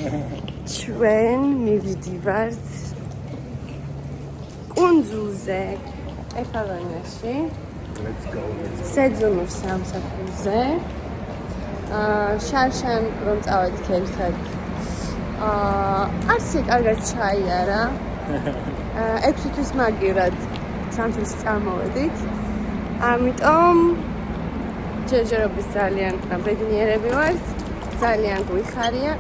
ჩვენ მივდივართ კუნძულზე ეფალონიაში სეძონურ სამსახურზე შარშან რომ წავედით ერთად არცი კარგად ჩაიარა 6 თვის მაგირად სამთვის წამოვედით ამიტომ ჯერჯერობით ძალიან ბედნიერები ვართ ძალიან გვიხარია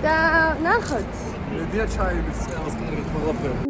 და ნახოთ მედია ჩაიბის წელს კარგად ყველაფერი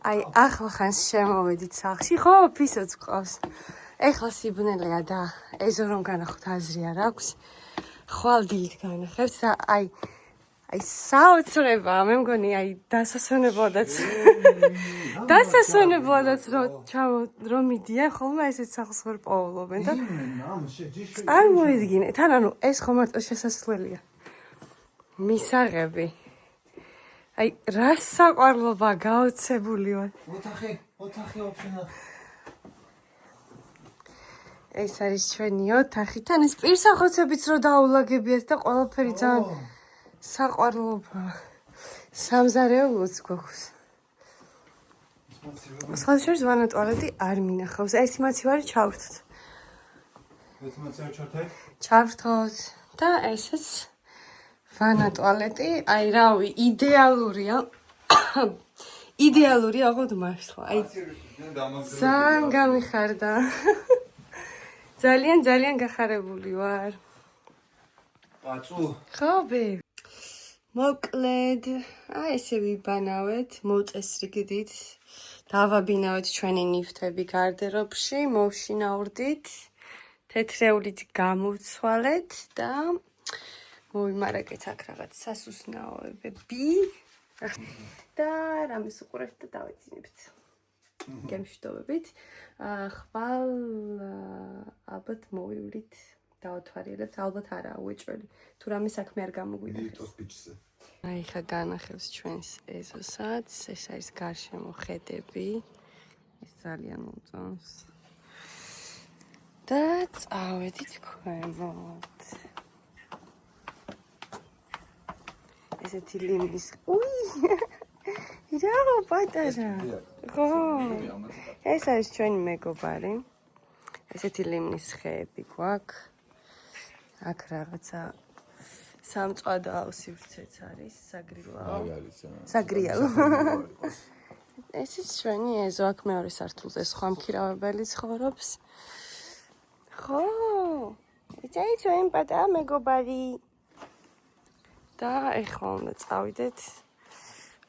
აი ახლა ხანს შემოვედით სახლში ხო ფისოც ყავს ეხლა სიბნელეა და ეზო რომ განახოთ აზრი არ აქვს ხვალ დილით განახებთ და აი საოცრება მე მგონი აი დასასვენებლადაც რომ მიდიან ხოლმე ესეც სახლს ვერ პოულობენ და წარმოიდგინეთ ანუ ეს ხო მარტო შესასვლელია მისაღები აი რა საყვარლობა გაოცებული ვარ ოთახი ოფშენა ეს არის ჩვენი ოთახი თან ეს პირსახოცებიც რო დაულაგებიათ და ყველაფერი ძალიან საყვარლობა სამზარეულოც გვაქვს სხვადასხვა ვანა ტუალეტი არ მინახავს ერთი მაცივარი ჩავრთოთ ჩავრთოთ და ესეც ვანა ტუალეტი აი რავი იდეალურია აღოდ მართლა აი ძალიან გამიხარდა ძალიან გახარებული ვარ პაწუ ხო ბე მოკლედ აი ესე ვიბანავეთ მოწესრიგდით დავაბინავეთ ჩვენი ნივთები გარდერობში მოვშინაურდით თეთრეულით გამოვცვალეთ და მოვიმარაგეთ აქ რაღაც სასუსნაოებები და რამის უყურებთ და დავეძინებთ. გემშვიდობებით. ხვალ ალბათ მოვივლით, დავათვალიერებთ, ალბათ არაა უეჭველი. თუ რამე საქმე არ გამოგვიდგეს. აი ხა განახევს ჩვენს ეზოსაც, ეს არის გარშემო ხედები. ეს ძალიან მოწონს. და წავედით ქვემოთ. ესეთი ლინის. უი! ირაო პატარა. ხო. ეს არის ჩვენი მეგობარი. ესეთი ლინის ხეები გვაქვს. აქ რაღაცა სამწვადო სივრცეც არის, საგრილაო. საგრიალო. ეს ის ჩვენი ეზო, აქ მეორე სართულზე სხვა მქირავებელი ცხოვრობს. ხო. ეს არის ჩვენი პატარა მეგობარი. და ეხლა უნდა წავიდეთ.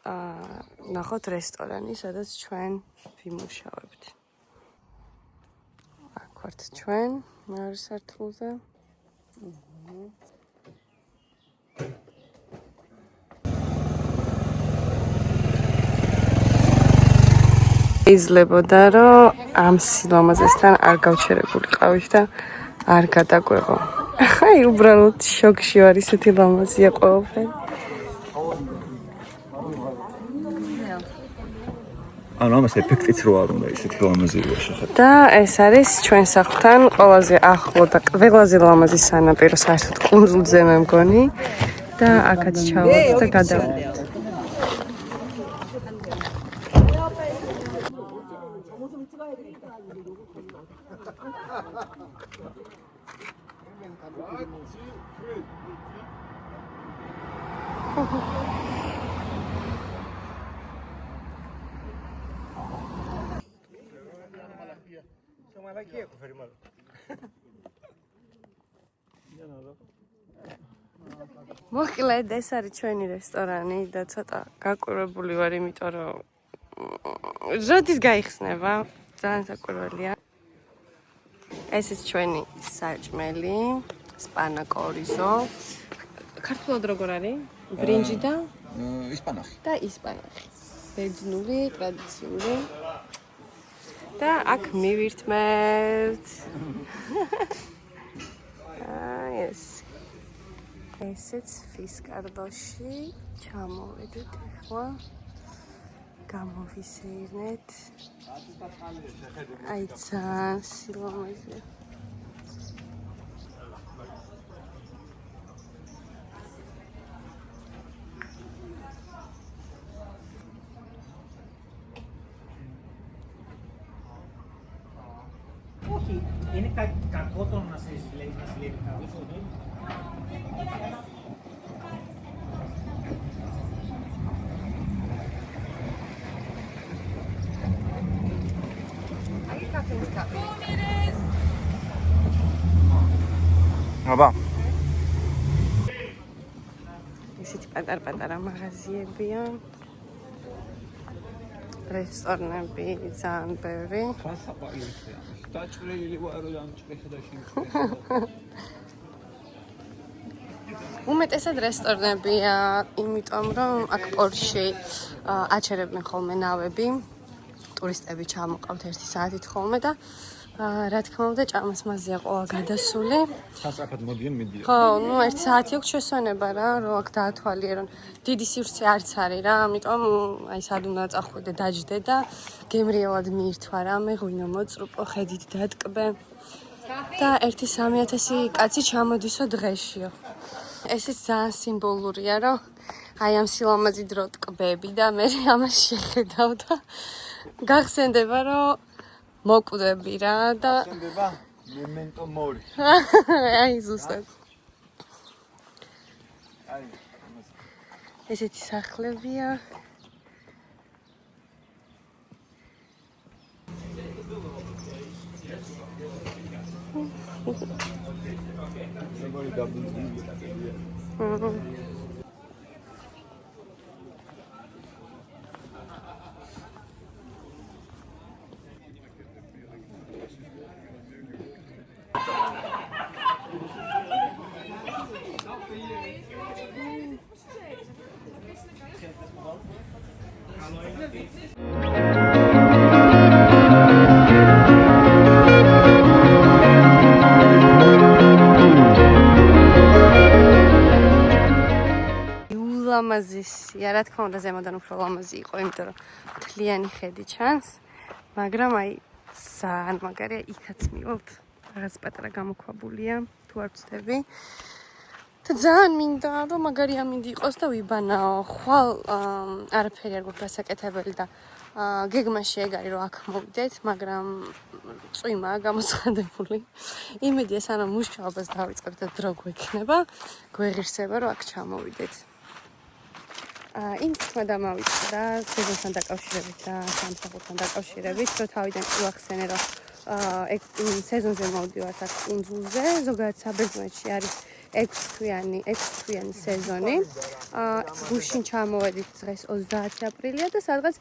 ნახოთ რესტორანი, სადაც ჩვენ ვიმუშავებთ. აქ ვართ ჩვენ, მეორე სართულზე. იძლებოდა რომ ამ სილამაზესთან არ გავჩერებულიყავით და არ გადაგვეღო. აი უბრალოდ შოკში ვარ, ისეთი ლამაზია ყველაფერი. ანუ ამას ეფექტიც რო არ უნდა ისეთი ლამაზი იყო შეხეთ. და ეს არის ჩვენ სახლთან ყველაზე ახლო და ყველაზე ლამაზი სანაპირო საერთოდ კუნძულზე მე მგონი და აქაც ჩავართ და გადავიდეთ. მოკლედ ეს არის ჩვენი რესტორანი და ცოტა გაკვირვებული ვარ, იმიტომ რომ როდის გაიხსნება, ძალიან საკვირველია. ესეც ჩვენი საჭმელი, სპანაკორიზო. ქართულად როგორ არის? ბრინჯი და ისპანახი. და ისპანახი. ბერძნული, ტრადიციული. და აქ მივირთმევთ. ეს ესეც ფისკარდოში ჩამოვედით ახლა. გამოვისეირნეთ. აი ძალიან სილამაზეა. Είναι κακό το να σε λέει κάποιος ότι აბა. ისეთი პატარ-პატარა მაღაზიებია. რესტორნები ძალიან ბევრი. ფასაპალიოა. დაჭრილი ვარო ამჭრეხა და შიმჭრეხა. უმეტესად რესტორნებია, იმიტომ რომ აქ პორტში აჩერებენ ხოლმე ნავები. ტურისტები ჩამოყავთ 1 საათით ხოლმე და რა თქმა უნდა ჭამას მაზია ყოა გადასული. სასწრაფოდ მოდიან მიდიან. ხო, ну 1 საათი აქვს შესვენება რა, რომ აქ დაათვალიერონ. დიდი სივრცე არც არის რა, ამიტომ აი სად უნდა წახვიდე, დაჯდე და გემრიელად მიირთვა რამე, ღვინო მოწრუპო, ხედით დატკბე. და 1-3 კაცი ჩამოდისო დღეშიო. ესეც ძალიან სიმბოლურია, რომ აი ამ სილამაზი დრო ტკბები და მე ამას შეხედავ და გახსენდება, რომ მოკვდები რა და გახსენდება მემენტო მორი. აი ზუსტად. აი ესეთი სახლებია. როგორი დაბინძურია. ლამაზია, რა თქმა უნდა, ზემოდან უფრო ლამაზი იყო, იმიტომ რომ მთლიანი ხედი ჩანს, მაგრამ აი ძალიან მაგარია, იქაც მივალთ. რაღაც პატარა გამოქვაბულია, თუ არ ვცდები. და ძალიან მინდა, რომ მაგარი ამინდი იყოს და ვიბანაო. ხვალ არაფერი არ გვაქვს გასაკეთებელი და გეგმაში ეგ არის, რომ აქ მოვიდეთ, მაგრამ წვიმაა გამოცხადებული. იმედია, სანამ მუშაობას დავიწყებ და დრო გვექნება, გვეღირსება, რომ აქ ჩამოვიდეთ. იმ თქმა დამავიწყდა სეზონთან დაკავშირებით და სამსახურთან დაკავშირებით, რომ თავიდან ვახსენე, რომ სეზონზე მოვდივართ აქ კუნძულზე, ზოგადად საბერძნეთში არის 6 თვიანი სეზონი. გუშინ ჩამოვედით დღეს 30 აპრილია და სადღაც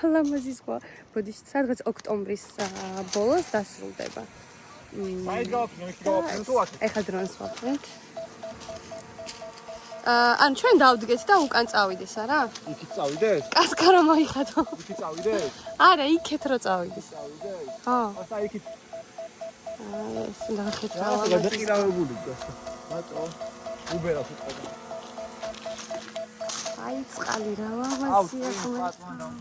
ლამაზი ზღვა, ბოდიში, სადღაც ოქტომბრის ბოლოს დასრულდება. ეხლა დრონს ვაყენთ. ან ჩვენ დავდგეთ და უკან წავიდეს, არა? იქით წავიდეს? კასკარა მოიხადო. იქით წავიდეს? არა, იქეთ რო წავიდეს. წავიდეს? ხო. ასა იქით. ეს ნახეთ რა. გადაყირავებული დგას. მარტო უბერას უწყობა. აი წყალი რა ლამაზია ხომ.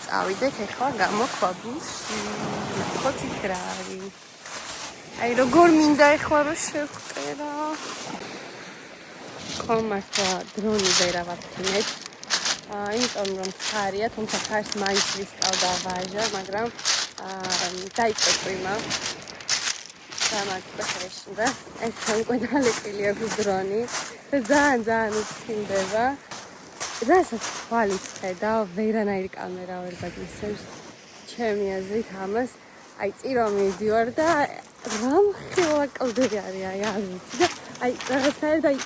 წავიდეთ ახლა გამოქვაბულში. ნახოთ იქ რა არის. აი როგორ მინდა ახლა რომ შევხვდე რა. ხომასა დრონი ვერ ავაფრინეთ. იმიტომ რომ ხარია, თუმცა ხარს მაინც ვისკავდა ვაჟა, მაგრამ დაიწყო წვიმა. სამაგდაშრეშდა. ეს უკვე დალეყილი აქვს დრონი და ძალიან უცინდება. რასაც თვალით ხედავ, ვერანაირი კამერა ვერ გადმისცემს ჩემი აზრით ამას. აი წირო მივდივარ და რამხელა კლდები არის, აი არ ვიცი და აი რაღაცნაირად აი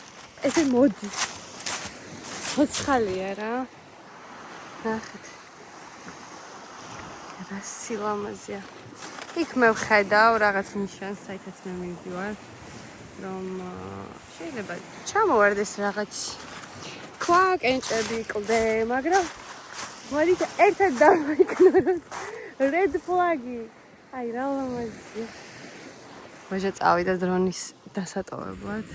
ესე მოდის. ცოცხალია რა. ნახეთ. რა სილამაზია. იქ მე ვხედავ რაღაც ნიშანს, საითაც მე მივდივარ, რომ შეიძლება ჩამოვარდეს რაღაც ქვა, კენჭები, კლდე, მაგრამ მოდით ერთად დავაიგნოროთ. Red flag-ი. აი რა ლამაზია. ვაჟა წავიდა დრონის დასატოვებლად.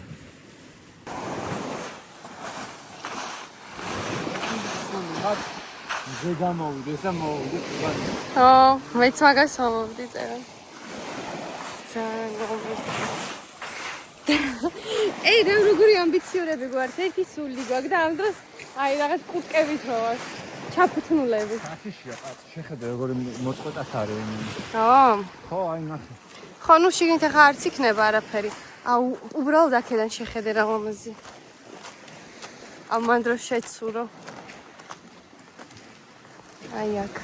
ზე გამოვიდეს და მოვიდეს. მეც მაგას მომვდი წერა. ძალიან ლამაზია. ეი, როგორი ამბიციურები გვაქვს, ერთი სული გვაქვს და ამ დროს აი რაღაც კუტკებით რო ვარ. ჩაფუთნულები. აშიშია, შეხედე როგორი მოწყვეტას არის. ხო, აი ნახე. ხო, ნუ შიგნით ახლა არც იქნება არაფერი. აუ, უბრალოდ აქედან შეხედე რა ლამაზია. ამ მან დროს შეცურო. აი აქ.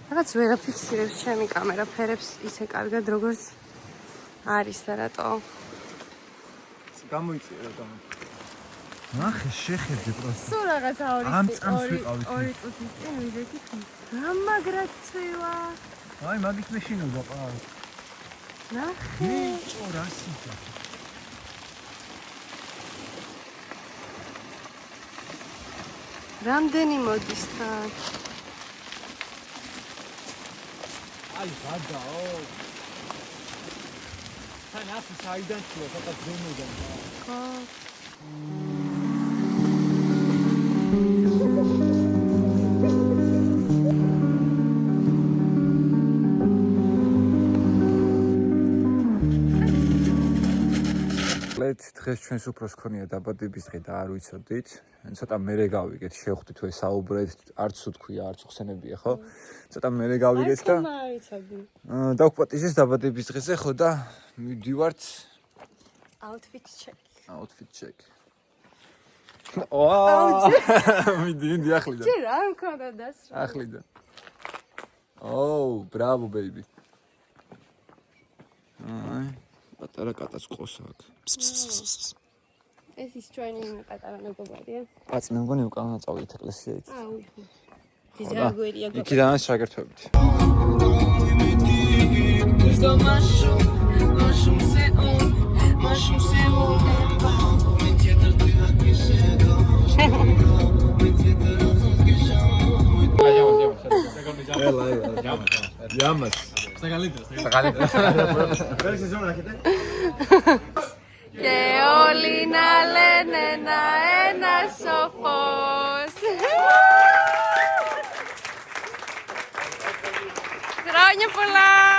რაღაც ვერ აფიქსირებს ჩემი კამერა ფერებს ისე კარგად როგორც არის და რატო. გამოიწია რა. ნახე, შეხედე პროსტა. სულ რაღაც ამ წამს ვიყავით. 2 წუთის წინ ვიდექით. რა მაგრად ცვივა. აი მაგით მეშინობა ყავა. ნახე. ნიჭო რა სიტყვა. რამდენი მოდის თან? აი გადაო. თან ასე საიდან ცულა, ცოტა ზემოდან. ხო. დღეს ჩვენს უფროს ქონია დაბადების დღე და არ ვიცოდით. ცოტა მერე გავიგეთ, შევხვდით თუ ესაუბრეთ, არც უთქვია, არც ხსენებია, ხო? ცოტა მერე გავიგეთ და დავგვაპატიჟეს დაბადების დღეზე, ხო და მივდივართ outfit check. outfit check. ვაუ! მიდი ახლიდან. ჯერ არ მქონდა დასრა. ახლიდან. Oh, bravo baby. აი პატარა კატაც ყოს აქ. ეს ის ჩვენი პატარა მეგობარია. კაც მე მგონი უკანა წავიდეთ ეკლესიით. აუ. ის რა გვერია. იქიდან შეგერთვებით. Και όλοι να λένε ένα σοφός. Χρόνια πολλά!